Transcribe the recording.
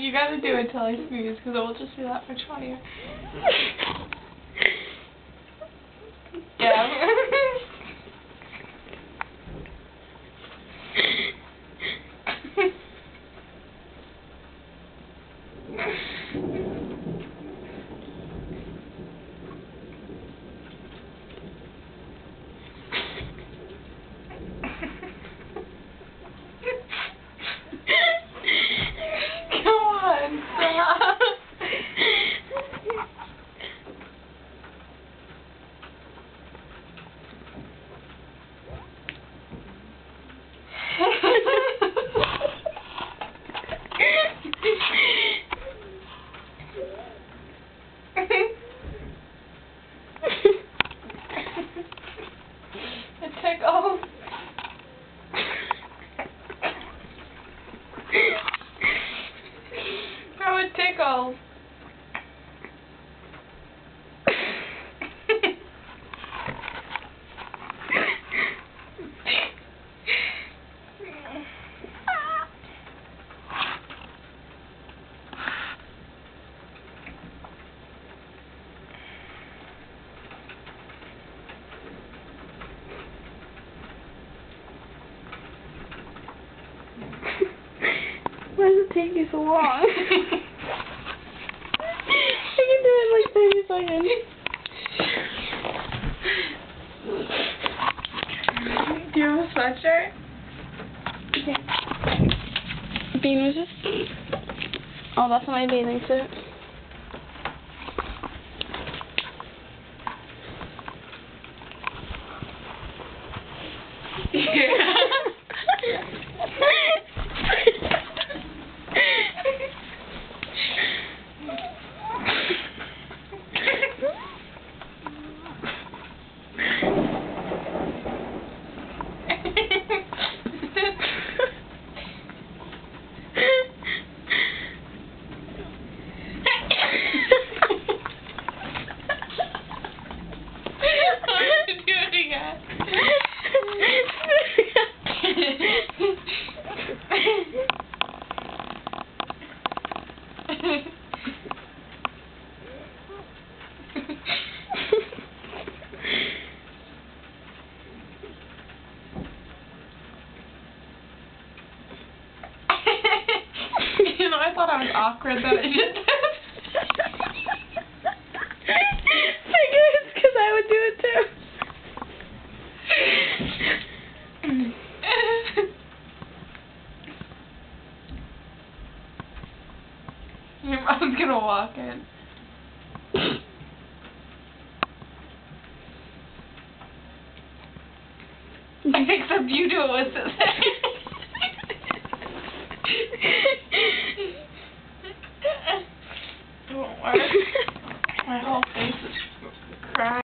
You gotta do it till I sneeze, because it will just be that much funnier. Yeah. It tickles. How it tickles. Why does it take you so long? I can do it in like 30 seconds. Do you have a sweatshirt? Okay. Bean was just... Oh, that's my bathing suit. Yeah. You know, I thought I was awkward that I did this. I guess, because I would do it too. Your mom's gonna walk in. Except you do it with scissors.